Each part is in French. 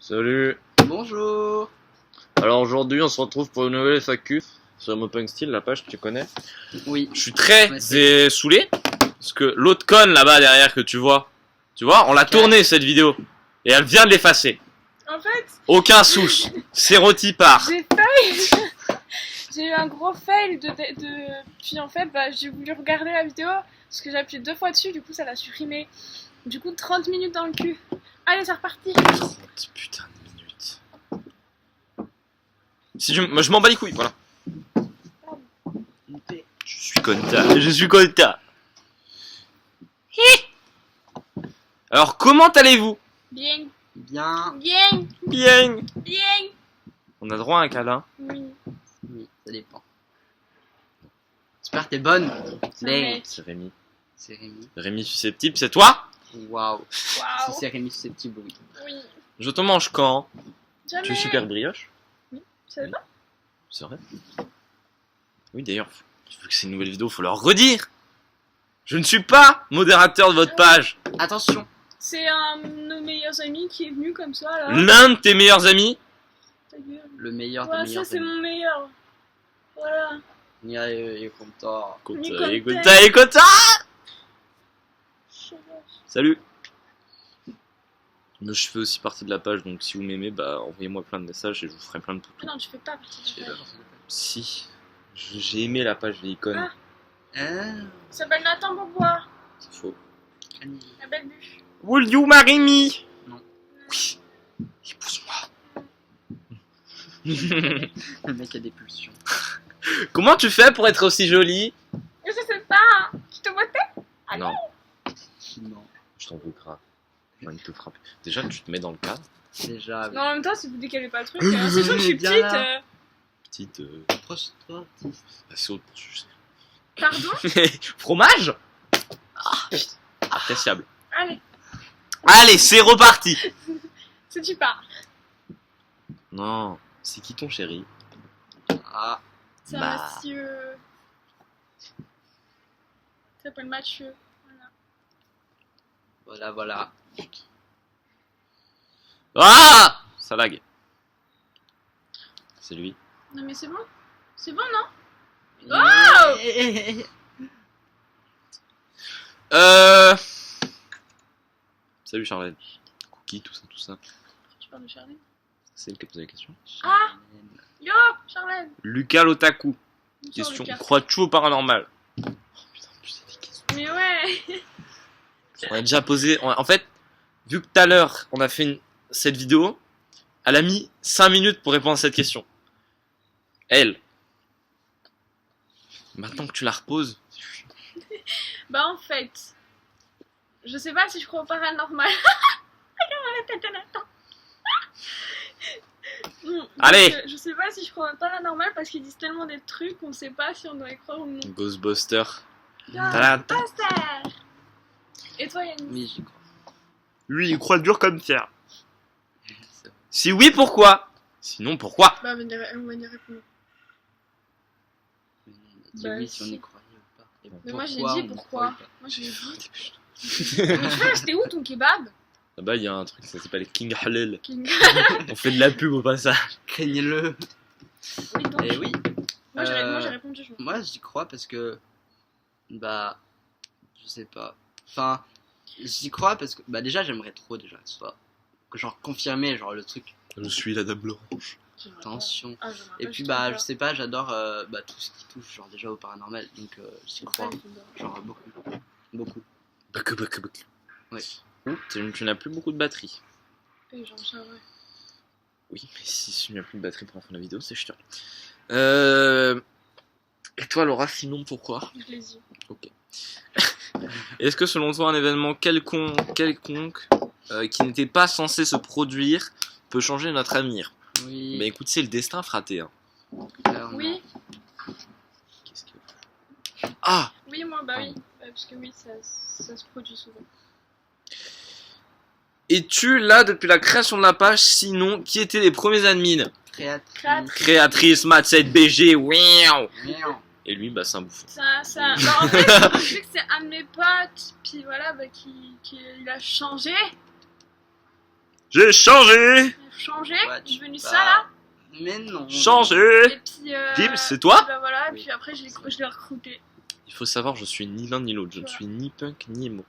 Salut. Bonjour. Alors aujourd'hui on se retrouve pour une nouvelle FAQ sur Mopunk Style, la page tu connais. Oui. Je suis très Ouais, saoulé parce que l'autre conne là-bas derrière que tu vois, on l'a tourné cette vidéo et elle vient de l'effacer. En fait, Aucun souche, c'est rôti par. j'ai fail. J'ai eu un gros fail Puis en fait, j'ai voulu regarder la vidéo parce que j'ai appuyé 2 fois dessus, du coup ça l'a supprimé. Du coup 30 minutes dans le cul. Allez, c'est reparti. 30 putain de minutes. Moi je m'en bats les couilles, voilà. Je suis content. Alors comment allez-vous? Bien, Bien. bien, Bien. bien. On a droit à un câlin. Oui, Oui, ça dépend. J'espère que t'es bonne. c'est Mais- vrai. C'est Rémi. C'est Rémi. Rémi susceptible, c'est toi? Waouh. Si Waouh. c'est Rémi susceptible, oui. Oui. Je te mange quand? Jamais. Tu es super brioche? Tu savais pas? C'est vrai? Oui, d'ailleurs, vu que c'est une nouvelle vidéo, faut leur redire! Je ne suis pas modérateur de votre page! Attention. C'est un de nos meilleurs amis qui est venu comme ça là. L'un de tes meilleurs amis? Ta gueule. Le meilleur des Voilà, meilleurs. ça c'est mon meilleur. Voilà. Il est content. Écoute. Salut! Mais je fais aussi partie de la page, donc si vous m'aimez, envoyez-moi plein de messages et je vous ferai plein de Ah poutous. non, tu fais pas partie de la page. Si. J'ai aimé la page Véicon. Ah. Hein. Ça s'appelle Nathan Beaubois. C'est faux. La belle bûche. Will you marry me? Non. Oui. Épouse-moi. Le mec a des pulsions. Comment tu fais pour être aussi jolie? Je sais pas. Tu te vois tête? Ah Non. Non. Je t'en veux grave. J'ai envie de te frapper. Déjà, tu te mets dans le cadre. Déjà. Non, en même temps, si vous décalez pas le truc, c'est sûr que je suis Bien petite. là. Petite. Approche-toi. Saute. Je sais. Pardon? Fromage? Appréciable. Allez, Allez, c'est reparti! si tu pars. Non. C'est qui ton chéri? Ah. C'est Bah. un monsieur. Il s'appelle Mathieu. Voilà. Voilà. Ah! Ça lag. C'est lui. Non, mais c'est bon. C'est bon, non? Salut Charlotte. Cookie, tout ça. Tu parles de Charlène? C'est elle qui a posé la question. Ah! Yo, Charlène! Lucas Lotaku. Bonsoir, Question. Lucas. Crois-tu au paranormal? Oh putain, plus c'est des questions. Mais ouais! On a déjà posé. En fait, vu que tout à l'heure on a fait cette vidéo, elle a mis 5 minutes pour répondre à cette question. Elle. Maintenant que tu la reposes. Bah, en fait, je sais pas si je crois au paranormal. Regarde la tête de Nathan. Allez. Je sais pas si je crois au paranormal parce qu'ils disent tellement des trucs qu'on sait pas si on doit y croire ou non. Ghostbuster. Ghostbuster. Et toi, Yannick? Oui, j'y crois. Lui, il croit dur comme pierre. C'est vrai. Si oui, pourquoi? Sinon, pourquoi? Bah, on va dire répondre. Mais non, on a dit Bah, oui si on si. y croyait ou pas. Et Mais moi, j'ai pourquoi dit on y pourquoi. croyait pas. Moi, je l'ai dit. Mais tu veux acheter où ton kebab? Là-bas, il y a un truc, ça s'appelle King Halal. King. On fait de la pub au passage. Craignez-le. Oui, donc. Et oui. Moi, j'ai répondu. Je... Moi, j'y crois parce que. Bah. Je sais pas. Enfin. J'y crois parce que. Bah, déjà, j'aimerais trop, déjà, que ce soit. Que genre, confirmer, genre, le truc. Je suis la dame blanche. Attention. Ah, j'aimerais Et pas, puis, je bah, te je sais pas, j'adore tout ce qui touche, genre, déjà au paranormal. Donc, j'y crois. Genre, beaucoup. Beaucoup. Bac. Ouais. Tu n'as plus beaucoup de batterie. Et genre, ça, ouais. Oui, mais si tu n'as plus de batterie pour la fin de la vidéo, c'est chiant. Et toi, Laura, sinon pourquoi? Je l'ai dit. Ok. Est-ce que selon toi, un événement quelconque qui n'était pas censé se produire peut changer notre avenir? Oui. Mais écoute, c'est le destin fraté. Hein. Clairement. Oui, Qu'est-ce que... Ah! oui, moi, bah oui. Parce que oui, ça se produit souvent. Es-tu là depuis la création de la page? Sinon, qui étaient les premiers admins? Créatrice, Mat7BG, wow. Et lui, bah, c'est un bouffon. Ça... Bah, en fait, vu que c'est un de mes potes, puis voilà, bah, il a changé. J'ai changé! changé, Ouais, je suis devenu bah, ça là. Mais non. Changé. Et puis. Dim, c'est toi? Bah voilà, et Oui. puis après je l'ai recruté. Il faut savoir, je suis ni l'un ni l'autre. Je ne Voilà. suis ni punk ni emo.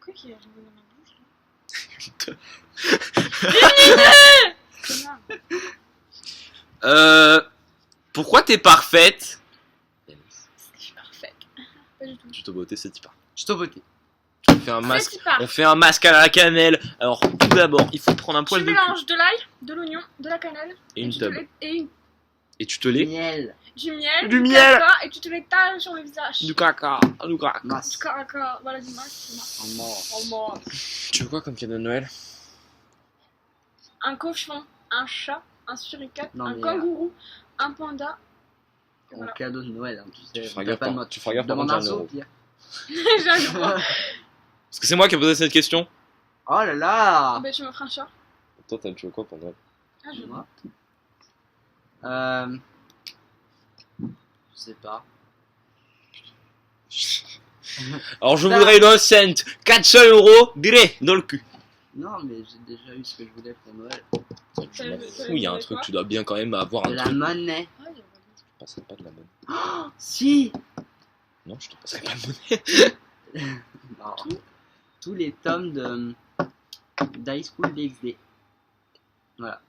Quoi qui est arrivé dans ma bouche là? Connard. Pourquoi t'es parfaite? Je suis parfaite. Pas du tout. Tu te beauté, c'est pas. Je t'ai voté. On fait un masque. C'est pas. On fait un masque à la cannelle. Alors tout d'abord, il faut prendre un Tu poil de cul mélanges de l'ail, de l'oignon, de la cannelle et une tu te tub. les- et Et tu te les Miel. du miel, Du miel. caca, et tu te les talles sur le visage. du caca, du caca. Masse. Du caca, voilà du masque. En mort. Oh mort. Tu veux quoi comme cadeau de Noël? Un cochon, un chat, un suricate, Non, un mais, kangourou, un panda. Et En voilà. cadeau de Noël, hein, tu sais. Tu feras t'as gaffe pas de par- mode. tu feras gaffe par Demande contre, un j'ai un saut, euro. pire. J'ai un droit. Parce que c'est moi qui ai posé cette question. Oh là là. Bah tu m'offres un chat. Toi, tu veux quoi pour Noël? Ah, je Moi. Je sais pas. Alors je Ça- voudrais une cent, 400 euros, direct dans le cul. Non, mais j'ai déjà eu ce que je voulais pour Noël. Je m'en Ça fous, il y a un veut truc, quoi tu dois bien quand même avoir De un la truc. monnaie. Ah, il y a pas Je te passerai pas de la monnaie. Oh, si. Non, je te passerai pas de monnaie. Non. Tous les tomes de d'High School DxD. Voilà.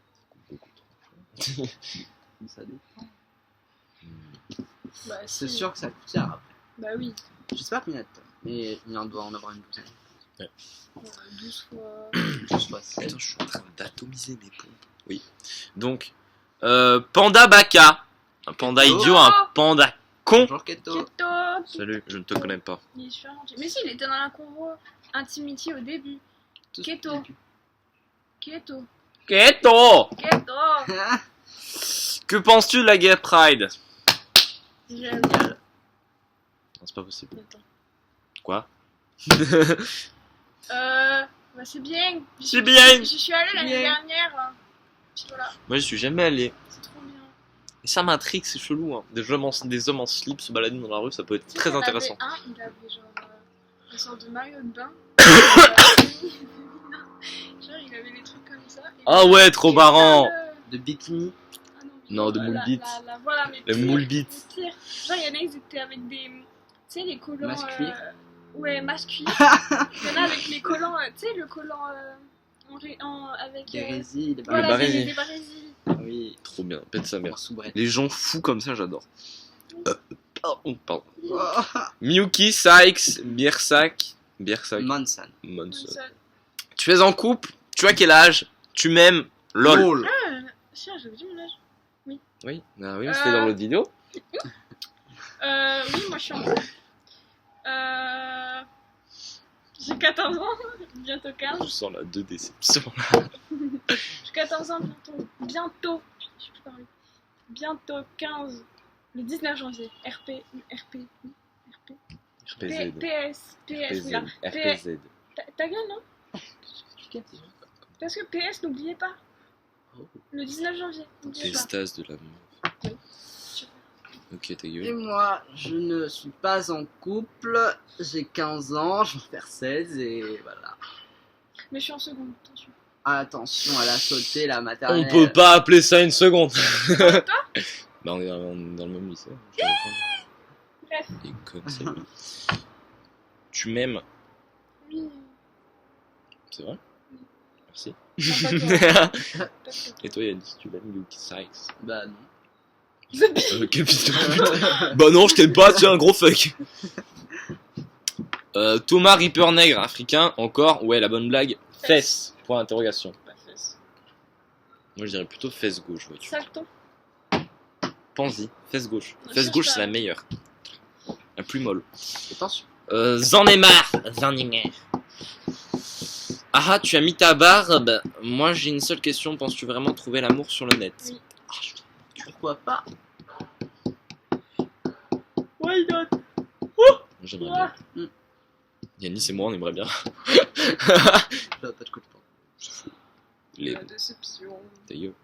Ça dépend. Bah, C'est si. sûr que ça coûte cher après. Bah oui. Je sais pas combien de tomes, mais il en doit en avoir une douzaine. 12 fois. Je sais pas, c'est- Putain, je suis en train d'atomiser mes pompes. Oui. Donc, Panda Baka. Un panda Keto. idiot, un panda con. Bonjour Keto. Keto. Salut, je ne te connais pas. Il est super gentil. Mais si, il était dans la convo Intimity au début. Tout- Keto. Keto. Keto! Keto. Que penses-tu de la Gay Pride? Génial. Non, c'est pas possible. Attends. Quoi? Bah c'est bien. C'est bien. Je suis allée l'année Bien. dernière. Puis voilà, Moi, je suis jamais allé. c'est trop bien. Et ça m'intrigue, c'est chelou. Hein. Des hommes en slip se balader dans la rue, ça peut être Tu sais très qu'il y en avait intéressant. un, il avait genre une sorte de maillot de bain. Genre il avait des trucs comme ça. Et Ah ouais, trop marrant. De bikini. Ah Non, de moule bits. Voilà, mais Le pire, moule bits. mais pire. Genre il y en a, ils étaient avec des. Tu sais, les collants. Masque-cuir. Ouais, masque-cuir. Il y en a avec les collants. Tu sais, le collant. Avec. Des résines, des Voilà, barésie. des barésies. Oui. Trop bien, pète sa mère. En soubrette. Les gens fous comme ça, j'adore. Pardon. Oh. Miyuki, Sykes, Biersack. Manson. Monson. Ça- Tu es en couple, tu as quel âge, tu m'aimes, lol. Lol. Ah, tiens, j'avais dit mon âge. Oui, ah oui, c'était dans l'autre vidéo. Oui, moi je suis en couple. J'ai 14 ans, bientôt Je 15. sens la 2 déception. J'ai 14 ans bientôt. Bientôt. Je sais plus parler. Bientôt 15. Le 19 janvier. RP. RPZ. PS. PS. Là. RPZ. Ta gueule, non? Parce que PS, n'oubliez pas. Le 19 janvier. N'oubliez Des pas. stases de l'amour. Ok, ta Et gueule. moi, je ne suis pas en couple. J'ai 15 ans, je vais faire 16 et voilà. Mais je suis en seconde, attention. Attention à la sauter, la On maternelle. peut pas appeler ça une seconde. Toi Bah, on est dans le même lycée. Bref. Et comme ça. Tu m'aimes, Oui. c'est vrai? Merci. Enfin, pas toi. Pas toi. Et toi, Yannis, tu m'aimes, Yuki Sykes? Bah non. Quel fils de pute. Bah non, je t'aime pas, tu es un gros fuck. Thomas Ripper Nègre, africain, encore, ouais, la bonne blague. Fesse, point d'interrogation. Pas fesse. Moi, je dirais plutôt fesse gauche, vois-tu. Salton. Pense-y, fesse gauche. Je Fesse cherche gauche, pas. c'est la meilleure. La plus molle. Attention. J'en ai marre. J'en ai marre. Ah, tu as mis ta barbe. Moi, j'ai une seule question. Penses-tu vraiment trouver l'amour sur le net? Oui. Pourquoi pas? Why not? J'aimerais Ah. bien. Yannis et moi, on aimerait bien. Pas de coup de poing. Les La déception. ta gueule.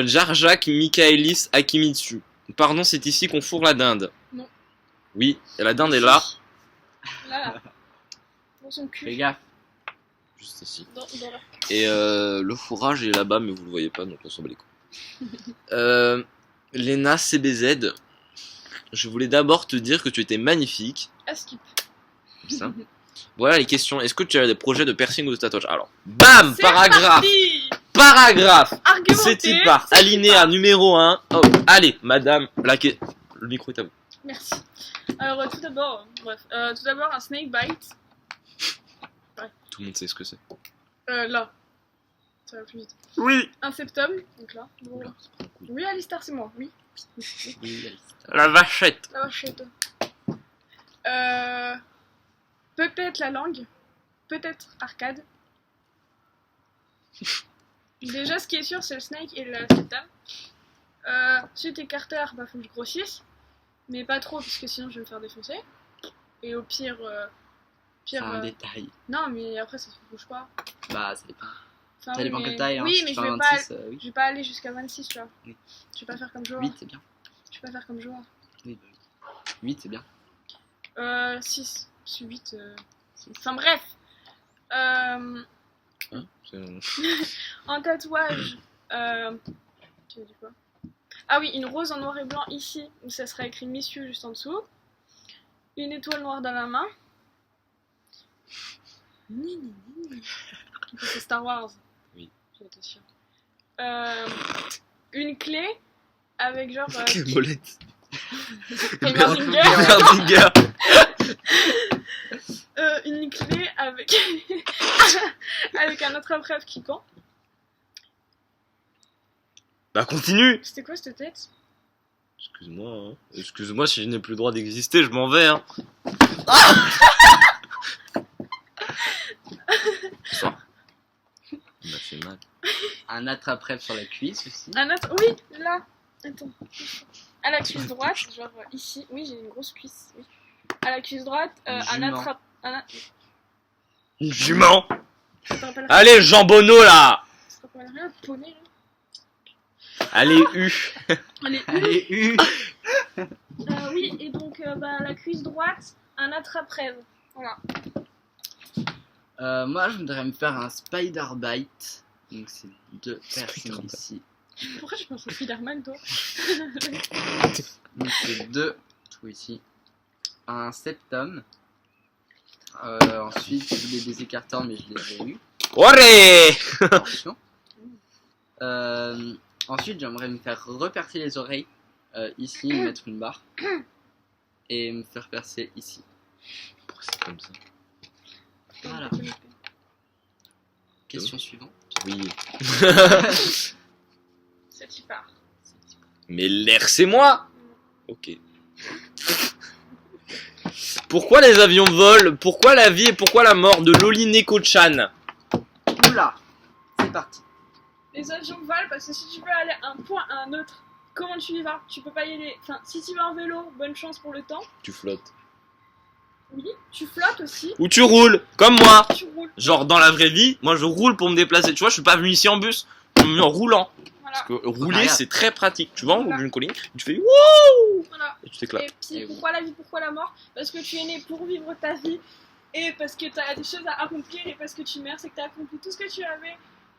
Jarjak Michaelis Akimitsu. Pardon, c'est ici qu'on fourre la dinde. Non. Oui, et la dinde est là. Là. Dans son Fais cul. gaffe. juste ici. Dans leur... Et le fourrage est là-bas, mais vous le voyez pas, donc on s'en bat les couilles. Léna CBZ, je voulais d'abord te dire que tu étais magnifique. À skip. Comme ça. Voilà les questions. Est-ce que tu as des projets de piercing ou de tatouage? Alors, bam, C'est paragraphe. parti. Paragraphe. Argumenté. C'est part. c'est Alinéa numéro 1. Oh, allez, madame, le micro est à vous. Merci. Alors tout d'abord, un snake bite. Tout le monde sait ce que c'est. Là. Ça va plus vite. Oui. Un septum, donc là. Bon. Oula, ça prend un coup. Oui, Alistar, c'est moi, oui. Oui, La vachette. La vachette. Peut-être la langue. Peut-être arcade. Déjà, ce qui est sûr, c'est le snake et le septum. Si t'es Carter, bah faut que je grossisse. Mais pas trop, parce que sinon je vais me faire défoncer. Et au pire. c'est un détail. Non, mais après ça se bouge pas. Bah, ça dépend. Enfin, Ça oui, dépend mais... quelle taille. Hein. Oui, Si mais tu je fais vais un pas, 26, oui. je vais pas aller jusqu'à 26, tu vois. Oui. Je vais pas faire comme Joa. 8, c'est bien. Je vais pas faire comme Joa. Oui, bah oui. 8, c'est bien. 6. 8. Enfin bref. Hein, En tatouage. Tu as dit quoi? Ah oui, une rose en noir et blanc ici, où ça sera écrit Messieurs juste en dessous. Une étoile noire dans la main. C'est Star Wars. Oui. J'étais sûre. Une clé avec genre. Quelle molette. Heimerdinger. Heimerdinger. Une clé avec avec un attrape-rêve qui camp. Bah continue. C'était quoi cette tête? Excuse-moi, hein. Excuse-moi si je n'ai plus le droit d'exister, je m'en vais, hein. Ça. Il m'a fait mal. Un attrape-rêve sur la cuisse aussi. Un autre. Oui, là. Attends. À la cuisse droite, genre ici. Oui, j'ai une grosse cuisse. Oui. À la cuisse droite, un Jument. attrape. Une jument. Ça te rappelle Allez, jambonneau là. Ça te rappelle rien, poney là. Allez, U. Allez, Allez, oui, et donc la cuisse droite, un attrape-rêve. Voilà. moi, je voudrais me faire un spider bite. Donc, c'est 2 personnes Spider-bite. ici. Pourquoi je pense au Spider-Man, toi? Donc, c'est 2 trous ici. Un septum. Ensuite, je voulais des écarteurs, mais je les ai eu. Oré. Attention. Ensuite, j'aimerais me faire repercer les oreilles. Ici, me mettre une barre. Et me faire percer ici. Pourquoi c'est comme ça? Voilà. Question suivante. Oui. C'est qui part. Mais l'air, c'est moi. Ok. Pourquoi les avions volent? Pourquoi la vie et pourquoi la mort de Loli Neko-chan? Oula, c'est parti. Les avions volent parce que si tu veux aller d'un point à un autre, comment tu y vas? Tu peux pas y aller. Enfin, si tu vas en vélo, bonne chance pour le temps. Tu flottes. Oui, tu flottes aussi. Ou tu roules, comme moi. Tu roules. Genre dans la vraie vie, moi je roule pour me déplacer. Tu vois, je suis pas venu ici en bus, je suis venu en roulant. Voilà. Parce que rouler Regarde. c'est très pratique. Tu vas en haut Voilà. d'une colline, tu fais wouh Voilà. et tu t'éclates. Et puis Et oui. pourquoi la vie, pourquoi la mort? Parce que tu es né pour vivre ta vie et parce que tu as des choses à accomplir et parce que tu meurs, c'est que tu as accompli tout ce que tu avais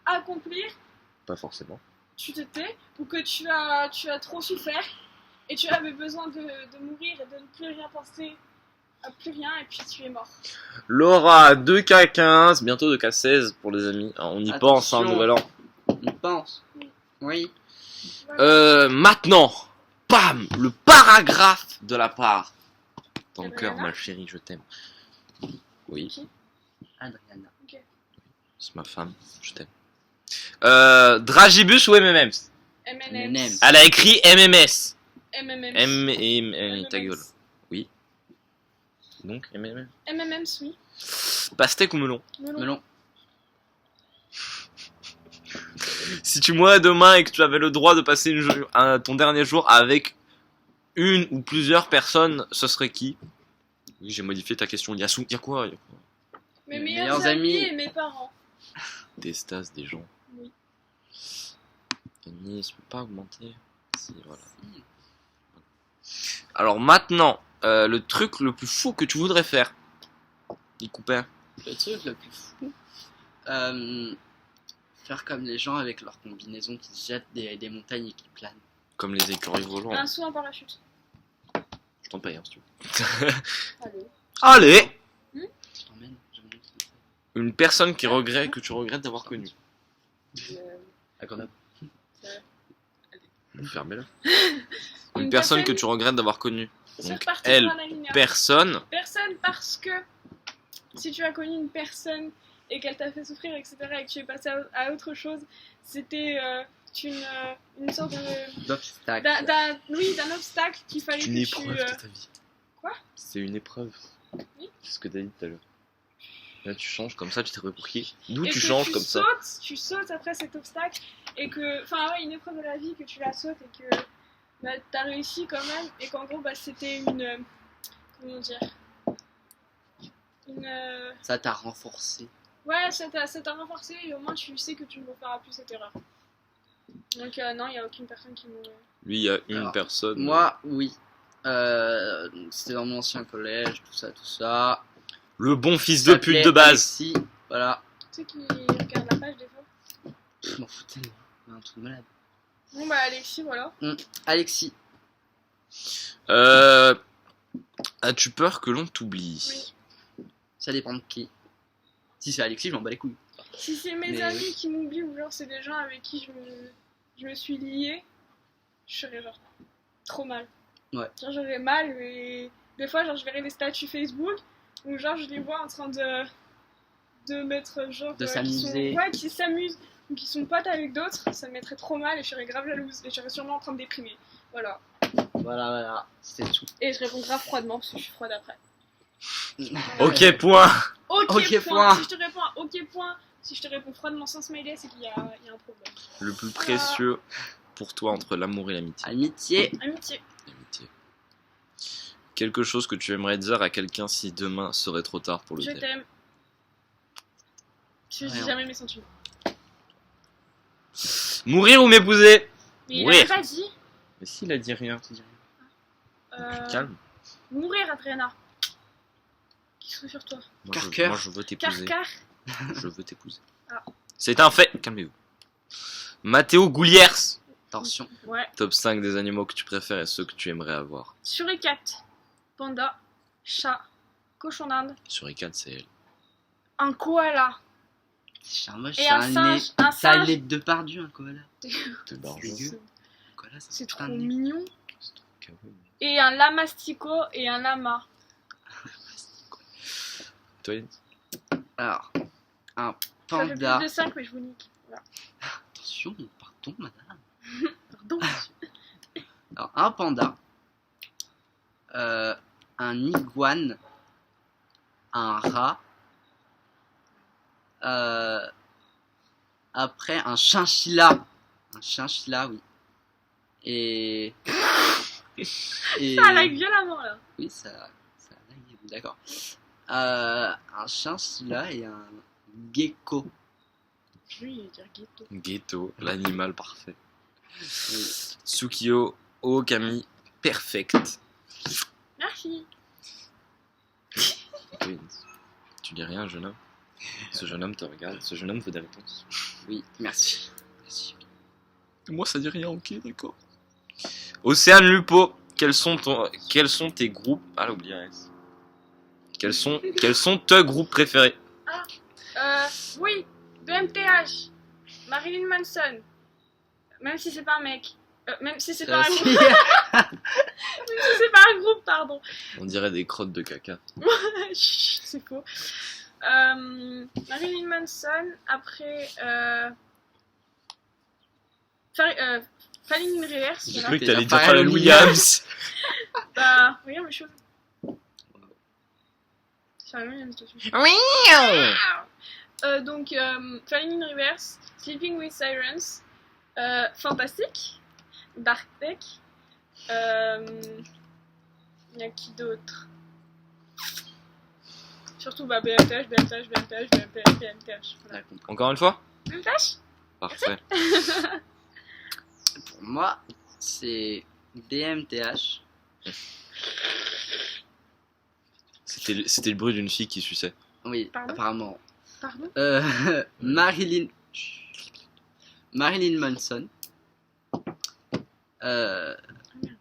à accomplir. Pas forcément. Tu te tais ou que tu as trop souffert et tu avais besoin de mourir et de ne plus rien penser, à plus rien et puis tu es mort. Laura, 2K15, bientôt 2K16 pour les amis. Alors, on y Attention. pense, hein, nouvel an. On pense. Oui. Voilà. Maintenant, bam, le paragraphe de la part. Ton Adriana cœur, ma chérie, je t'aime. Oui, Qui? Adriana. c'est ma femme, je t'aime. Dragibus ou MMMs? M&M's. Elle a écrit MMS. M&M's. Ta gueule. Oui. Donc, MMS. M&M's, oui. Pastèque ou melon? Melon. Si tu mourais demain et que tu avais le droit de passer ton dernier jour avec une ou plusieurs personnes, ce serait qui? Oui, j'ai modifié ta question. Y'a quoi? Mes Mes meilleurs meilleurs amis amis. et mes parents. Des stas, des gens. Oui. Denis, je peux pas augmenter. Si, voilà. Alors maintenant, le truc le plus fou que tu voudrais faire. Il coupait. Le truc le plus fou. Faire comme les gens avec leurs combinaisons qui se jettent des montagnes et qui planent. Comme les écureuils volants. Un saut en parachute. Je t'en paye, hein, si tu veux. Allez. Allez! Je t'emmène, j'aime bien ce que Une personne que tu regrettes d'avoir connue. À Grenoble. Fermez-la. Une Une personne que personne- tu regrettes d'avoir connue. C'est Donc, reparti elle, pour un alinéa. personne. Personne parce que si tu as connu une personne et qu'elle t'a fait souffrir, etc., et que tu es passé à autre chose, c'était une sorte de... D'obstacle. Oui, d'un obstacle qu'il fallait Une que épreuve tu... de ta vie. Quoi? C'est une épreuve. Oui. C'est ce que t'as dit tout à l'heure. Là, tu changes comme ça, tu t'es repris. D'où et tu que changes comme ça. Tu sautes après cet obstacle et que... Enfin, ouais, une épreuve de la vie, que tu la sautes et que bah, t'as réussi quand même et qu'en gros, bah, c'était une... comment dire? Ça t'a renforcé. Ouais, ça t'a renforcé et au moins tu sais que tu ne referas plus cette erreur. Donc non, il n'y a aucune personne qui me... Lui, il y a une Alors, personne. Moi, oui. C'était dans mon ancien collège, tout ça. Le bon fils Il de s'appelait pute de base. Alexis, voilà. Tu sais qui regarde la page des fois. Je m'en fous tellement. Un truc de malade. Bon bah Alexis, voilà. Alexis. As-tu peur que l'on t'oublie? Oui. Ça dépend de qui. Si c'est Alexis, je m'en bats les couilles. Si c'est mes Mais amis oui. qui m'oublient ou genre c'est des gens avec qui je me suis liée, je serais genre trop mal. Ouais. Genre j'aurais mal et des fois genre je verrais des statuts Facebook où genre je les vois en train de mettre genre... De qui s'amuser. sont- Ouais, qui s'amusent ou qui sont potes avec d'autres, ça me mettrait trop mal et je serais grave jalouse et je serais sûrement en train de déprimer. Voilà. Voilà. C'était tout. Et je réponds grave froidement parce que je suis froide après. Ok, point. Ok, Ok, point. point. Si je te réponds à ok point, si je te réponds froidement sans smiley, c'est qu'il y a un problème. Le plus précieux pour toi entre l'amour et l'amitié. Amitié. Amitié. L'amitié. Quelque chose que tu aimerais dire à quelqu'un si demain serait trop tard pour le Je dire. t'aime. Je dis Rien. jamais mes sentiments. Mourir ou m'épouser? Mais il Oui. avait pas dit. Mais s'il a dit rien. Calme. Mourir, Adriana. Qui serait sur toi? Carker. Je veux t'épouser. Car. Je veux t'épouser. Ah. C'est un fait. Calmez-vous. Mathéo Gouliers. Attention. Ouais. Top 5 des animaux que tu préfères et ceux que tu aimerais avoir. Suricate. Panda. Chat. Cochon d'Inde. Suricate, c'est elle. Un koala. C'est charmoche. Et ça un a singe. nez. Un Ça a singe. le nez de Depardieu, un koala. De barge. dégueu. Koala, ça C'est a trop un nez. mignon. Kawaii. Et un lamastico et un lama. Toi, Alors, un Ça fait panda. plus de 5, mais je vous nique. Voilà. Attention, pardon, madame. Pardon. Alors, un panda. Un iguane. Un rat. Après, un chinchilla. Un chinchilla, oui. Et. Ça lag violemment là. Oui, ça lag, d'accord. Un chinchilla et un gecko. Oui, dire ghetto. Ghetto, l'animal parfait. Oui. Tsukio Okami, perfect. Merci. Oui. Tu dis rien, jeune homme. Ce jeune homme te regarde, ce jeune homme veut des réponses. Oui, merci. Merci. Moi, ça dit rien, ok, d'accord. Océane Lupo, quels sont tes groupes... Ah, là, oublié, Alex. Quels sont tes groupes préférés? Oui, BMTH, Marilyn Manson, même si c'est pas un mec, même si c'est pas un groupe, même si c'est pas un groupe, pardon. On dirait des crottes de caca. Chut, c'est faux. Marilyn Manson, après, Falling in Reverse, J'ai voilà. cru que T'es t'allais dans dire Pharrell Pharrell Williams. Bah, regarde mes cheveux. C'est la même dessus. Donc, Falling in Reverse, Sleeping with Sirens, Fantastic, Dark Tech, il y a qui d'autre? Surtout bah, BMTH. Voilà. Encore une fois? BMTH? Parfait. Pour moi, c'est DMTH. C'était le bruit d'une fille qui suçait. Oui, Pardon apparemment. Pardon? Marilyn Manson, Ah, merde,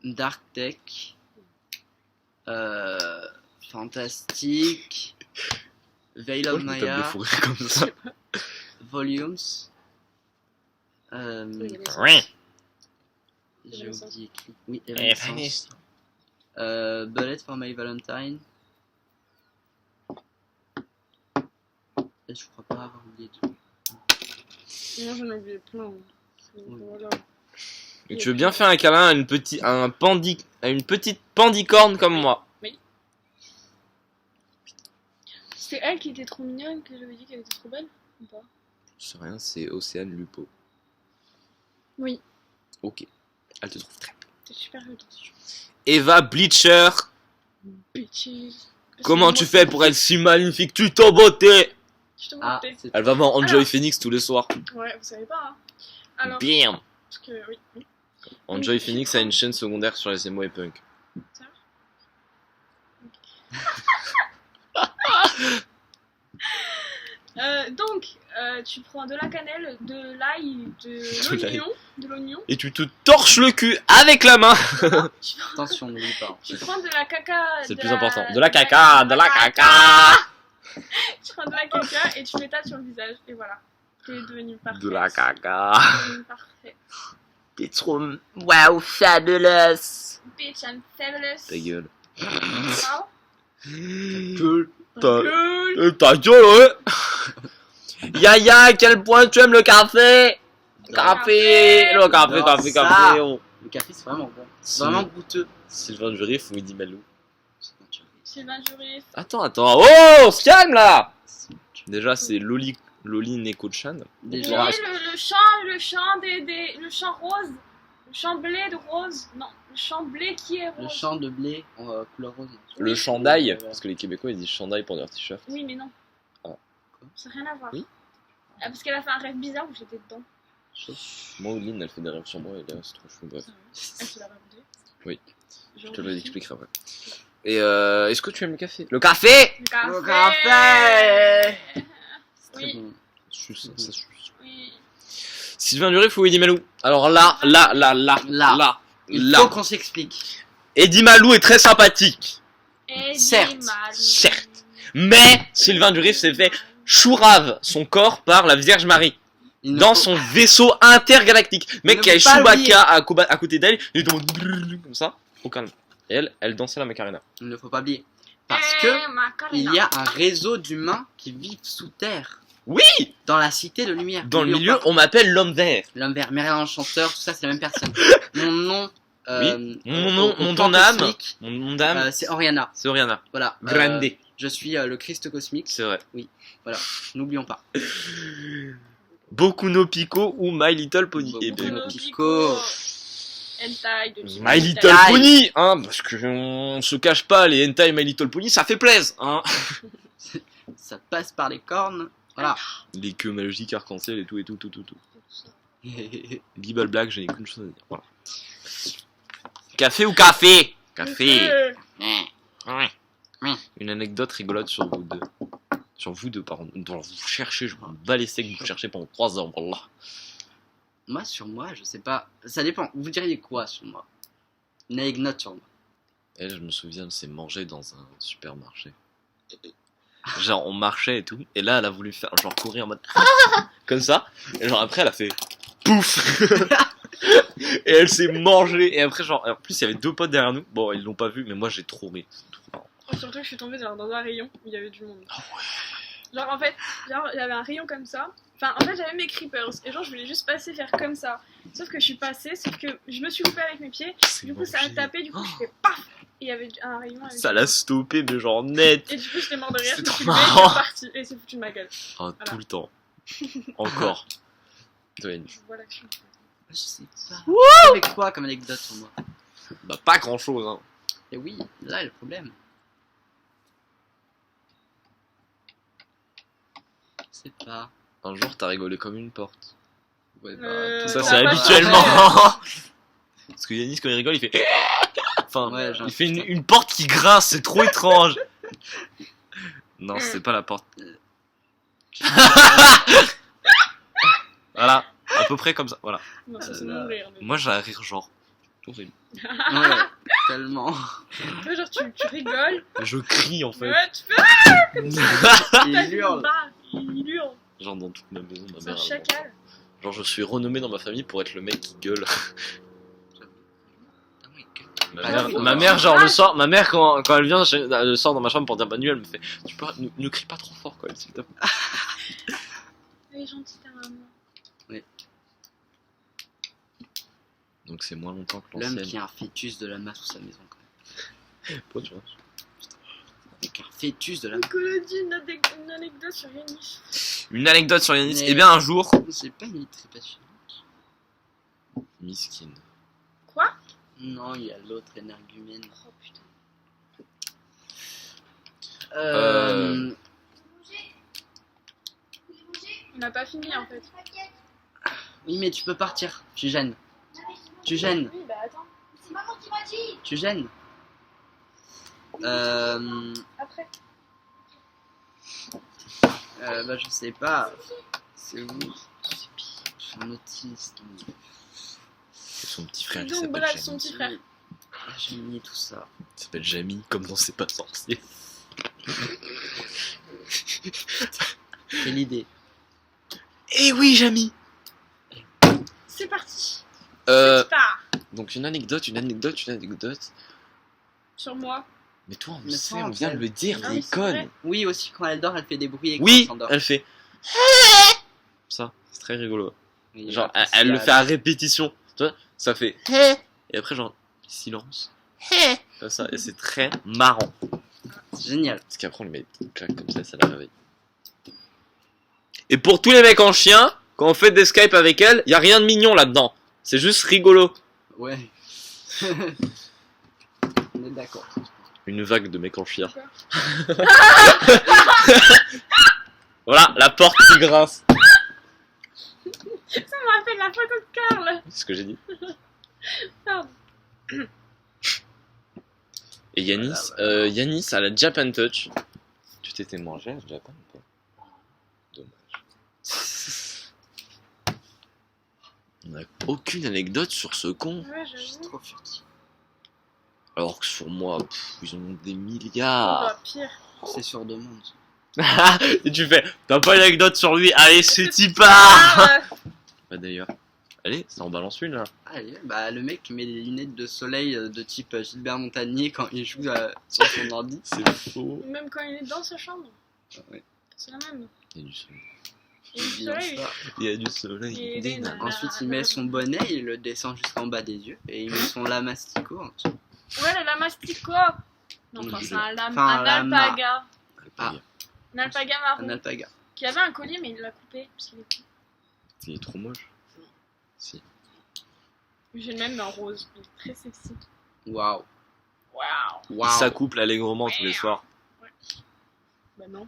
Dark Tech, Fantastic, Veil of Moi, je me tape des Maya, fous rires comme ça. Volumes. Ouais. J'ai Evanescence. oublié écrit. Oui, Evanescence. Evanescence. Bullet for My Valentine. Et je crois pas avoir oublié de... Moi j'en ai oublié plein. Donc, Oui. voilà. Et tu veux bien faire un câlin à une petite pandicorne comme moi? C'était elle qui était trop mignonne, que j'avais dit qu'elle était trop belle ou pas? Je sais rien, c'est Océane Lupo. Oui, Ok. Elle te trouve très. t'es super attention. Eva Bleacher, Bitches. comment Moi, tu fais pour être si magnifique? Tu t'en beauté. Je te Ah, montais. c'est... Elle va voir Enjoy Alors. Phoenix tous les soirs. Ouais, vous savez pas, hein. Alors, Bam. parce que oui. Enjoy Phoenix a une chaîne secondaire sur les emo et punk. Ça donc, tu prends de la cannelle, de l'ail, De l'ail. de l'oignon. Et tu te torches le cul avec la main. Tu, Attention, n'oublie pas. tu prends de la caca. C'est le de plus la- important. De la caca, de la caca. Tu prends de la caca et tu l'étales sur le visage. Et voilà. T'es devenu parfait. De la caca. T'es devenu parfait. T'es trop. Wow, fabulous. Bitch, I'm fabulous. Ta gueule. Wow. Ta- Cool. Ta gueule, ouais. Yaya, à quel point tu aimes le café? Café. Le café, Alors café, ça. café. Oh. Le café, c'est vraiment bon. C'est Si- vraiment goûteux. Sylvain Durif ou Eddie Malou? Sylvain Juris. Attends. Oh, on se calme là. Déjà, c'est Loli Neko-chan. Oui, Déjà, le chant rose. Le champ blé de rose. Non, le champ blé qui est le rose. champ de blé en couleur rose. Le chandail, Voilà. parce que les Québécois ils disent chandail pour leur t-shirt. Oui, mais non. Ah. Ça n'a rien à voir. Oui. Ah, parce qu'elle a fait un rêve bizarre où j'étais dedans. Moi, Lynn, elle fait des rêves sur moi et là, c'est trop chou. Bref, Elle se l'a raconté. Oui. J'ai je te oublié. l'expliquerai après. Et est-ce que tu aimes le café? Le café! Le Le café. café. C'est très Oui. bon. Suce, ça suce. Oui. Sylvain Durif ou Eddie Malou? Alors là. Il faut qu'on s'explique. Eddie Malou est très sympathique. Eddie Certes, Malou. certes. Mais Sylvain Durif s'est fait chourave son corps par la Vierge Marie. Il ne Dans faut- son vaisseau intergalactique. Mec Ne qui a faut pas Chewbacca à côté d'elle, il est comme ça, au calme. Et elle dansait la Macarena. Il ne faut pas oublier. Parce Eh, que Macarena. il y a un réseau d'humains qui vivent sous terre. Oui! Dans la cité de lumière. Dans le N'oublions milieu, pas. on m'appelle l'homme vert. L'homme vert, Merlin l'enchanteur, tout ça c'est la même personne. Mon nom. Mon nom, au mon plan don d'âme, cosmique, mon dame, c'est Oriana. c'est Oriana. Voilà. Grande. Je suis le Christ cosmique. C'est vrai. N'oublions pas. Boku no Pico ou My Little Pony. Boku Eh no ben, Pico. Pico. Hentai de My Little Hentai. Pony, hein, parce que on se cache pas, les hentai My Little Pony, ça fait plaisir, hein. Ça passe par les cornes. Voilà. Les queues magiques arc-en-ciel et tout. Bible Black, j'ai qu'une chose à dire. Voilà. Café ou café? Café. Ouais. Une anecdote rigolote sur vous deux. Sur vous deux, pardon. Dont vous cherchez, je vous bats les steaks, vous cherchez pendant 3 heures, voilà. Moi, sur moi, je sais pas. Ça dépend. Vous diriez quoi sur moi? Une anecdote sur moi. Elle, je me souviens, elle s'est mangée dans un supermarché. Genre, on marchait et tout, et là, elle a voulu faire, genre, courir en mode comme ça, et genre, après, elle a fait pouf. Et elle s'est mangée, et après, genre, en plus, il y avait 2 potes derrière nous. Bon, ils l'ont pas vu, mais moi, j'ai trop ri. C'est trop marrant. Oh, surtout que je suis tombée dans un rayon où il y avait du monde. Genre en fait, genre il y avait un rayon comme ça. Enfin en fait j'avais mes creepers et genre je voulais juste passer faire comme ça. Sauf que je suis passée, sauf que je me suis loupée avec mes pieds. Du coup ça a tapé, du coup je fais paf. Et il y avait un rayon avec Ça l'a stoppé, mais genre net. Et du coup j'étais mort de rire. C'est je me trop suis levée, marrant. je suis partie et c'est foutu de ma gueule. Oh, Voilà. tout le temps. Encore. Dwayne. Je vois l'action. Je sais pas. Avec quoi comme anecdote sur moi? Bah, pas grand chose, hein. Et oui, là est le problème. Je sais pas. Un jour, t'as rigolé comme une porte. Ouais, Ça, t'as c'est pas habituellement. changé. Parce que Yanis, quand il rigole, il fait. Enfin, Ouais, j'ai un il fait une porte qui grince, c'est trop étrange. Non, c'est pas la porte. Voilà, à peu près comme ça. Voilà. Non, ça c'est mon rire. Mais... Moi j'ai un rire genre horrible. Ouais, tellement. Toi, genre, tu rigoles. Je crie en fait. Ouais, tu fais. Il hurle. Il hurle. Genre dans toute ma maison, ma C'est un mère. chacal. Genre je suis renommé dans ma famille pour être le mec qui gueule. Ma mère, genre le soir, ma mère quand elle vient le soir dans ma chambre pour dire bonne nuit, elle me fait tu peux ne crie pas trop fort quand même s'il te plaît. Elle est gentille ta maman. Donc c'est moins longtemps que L'homme l'ancienne. qui a un fœtus de lama sous sa maison quand même. Pourquoi, tu vois. Avec un fœtus de lama. Nicolas dit une anecdote sur Yanis. Une anecdote sur Yanis. Mais- Eh bien un jour. C'est pas une très passionnante. Miskin. Quoi? Non, il y a l'autre énergumène. Oh putain. On n'a pas fini en fait. Oui, mais tu peux partir. Tu gênes. Tu gênes. Oui, bah attends. C'est maman qui m'a dit. Tu gênes. Après. Bah, je sais pas. C'est où? Je suis un autiste. Et son petit frère, il Donc s'appelle bref, Jamie. son petit frère. J'ai mis tout ça. Il s'appelle Jamie, comme dans C'est pas sorcier. Quelle idée. Eh oui, Jamie. C'est parti. Euh, C'est part. donc une anecdote. Sur moi. Mais toi, on Mais le sait, toi, on vient de le dire, Ah vieille oui, c'est conne. vrai. Oui, aussi, quand elle dort, elle fait des bruits et quand Oui, elle s'endort. elle fait. Ça, c'est très rigolo. Oui, Genre, après, elle le c'est- fait à répétition. Tu vois, ça fait. Et après, genre, silence. Comme ça, et c'est très marrant. C'est génial. Parce qu'après, on lui met des petites claques comme ça la réveille. Et pour tous les mecs en chien, quand on fait des Skype avec elle, y a rien de mignon là-dedans. C'est juste rigolo. Ouais. On est d'accord. Une vague de mecs en chien. Quoi? Voilà, la porte qui grince. Ça me rappelle la photo de Karl. C'est ce que j'ai dit. Pardon. Et Yanis, Voilà. Yanis a la Japan Touch. Tu t'étais mangé à Japan ou pas? Dommage. On n'a aucune anecdote sur ce con. Ouais, Je suis j'avoue. trop furtif. Alors que sur moi, ils en ont des Oh, milliards. bah, pire. C'est sur demande. Et tu fais, t'as pas une anecdote sur lui? Allez, c'est y part. Ah, Bah d'ailleurs. Allez, ça en balance une là. Allez, bah le mec met des lunettes de soleil de type Gilbert Montagnier quand il joue sur son ordi. C'est faux. même quand il est dans sa chambre. Ouais. C'est la même. Il y a du soleil. Il est Il lance soleil. ça. Il y a du soleil. Et des des nanas. nanas. Ensuite, il met son bonnet, il le descend jusqu'en bas des yeux et il met son lamastico en dessous. Ouais, le lamastico. Non, enfin, c'est un, Enfin, un lama. alpaga. Ah. Un alpaga marron. Un alpaga. Qui avait un collier, mais il l'a coupé. Parce qu'il est petit. Il est trop moche. Si. J'ai le même mais en rose. Il est très sexy. Waouh. Waouh. Il Waouh. s'accouple allègrement tous les soirs. Bah non.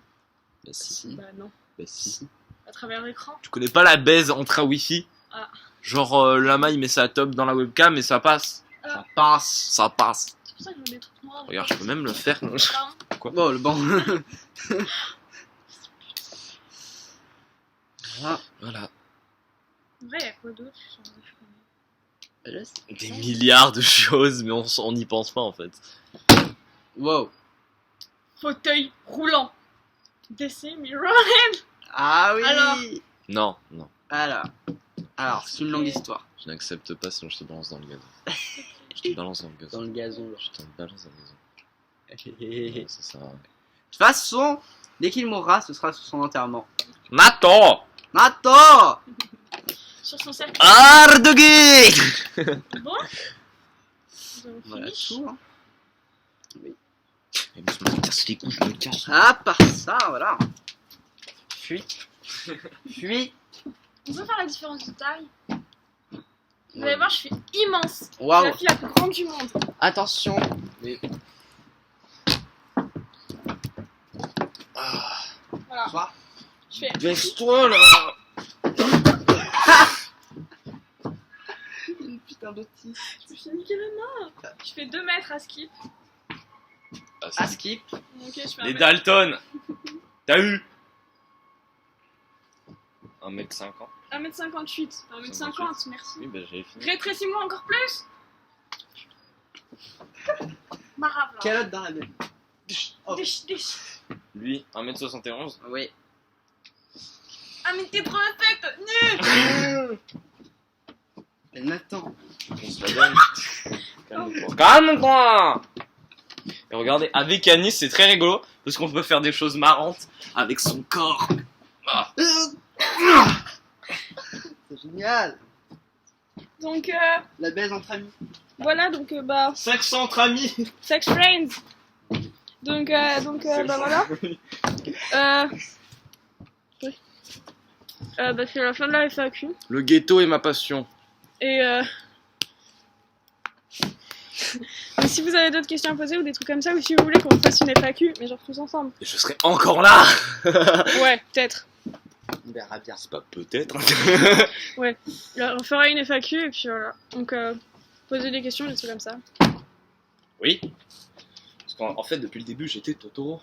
Bah si. Si. Bah non. Bah si. À travers l'écran. Tu connais pas la baise entre un wifi? Ah. Genre Lama il met sa top dans la webcam et ça passe. Ça passe. Ça passe. C'est pour ça que je veux des trucs noirs. Regarde, je peux même le faire. Hein. Bon, le banc. Ah, Voilà. En vrai, il y a quoi d'autre sur le chemin? je sais. Des milliards de choses, mais on n'y pense pas en fait. Wow. Fauteuil roulant. DC Mirror. Ah oui. Alors. Non, non. Alors, c'est une longue histoire. Je n'accepte pas sinon je te balance dans le gazon. Je te balance dans le gazon. Dans le gazon. Je te balance dans le gazon. De Ça sert à rien. toute façon, dès qu'il mourra, ce sera sur son enterrement. Nathan! Attends. Sur son cercle. Ardegui! Bon. Nous avons Voilà fini. tout. Hein. Je me casse les couilles, je me casse. À part ça, voilà. Fuite. Fuite. On peut faire la différence de taille. Vous allez voir, je suis immense. C'est Waouh. la fille la plus grande du monde. Attention. Mais Voilà. toi, Je fais. Baisse-toi là! une putain d'autiste. Je me suis niqué la main. Je fais 2 mètres à skip. À skip. Ok, je fais un Les mètre. Dalton! T'as eu? 1m50. 1m58. 1m50, merci. Oui, bah j'avais fini. Rétrécis-moi encore plus. Marave là. Calotte dans la belle. Oh. Dich. Lui, 1m71. Oui. Ah mais t'es trop infect. Nul. Et Nathan. On se la donne. Calme-toi. Calme-toi. Et regardez, avec Anis, c'est très rigolo parce qu'on peut faire des choses marrantes avec son corps. Ah. C'est génial. Donc La baise entre amis. voilà, donc bah 500 amis. sex friends. Donc bah voilà. Oui. Bah c'est la fin de la FAQ. Le ghetto est ma passion. Et mais si vous avez d'autres questions à poser ou des trucs comme ça, ou si vous voulez qu'on fasse une FAQ, mais genre tous ensemble. Et je serai encore là. Ouais, peut-être. On verra bien. C'est pas peut-être. On fera une FAQ et puis voilà. Donc poser des questions, des trucs comme ça. Oui. Parce qu'en fait, depuis le début, j'étais Totoro.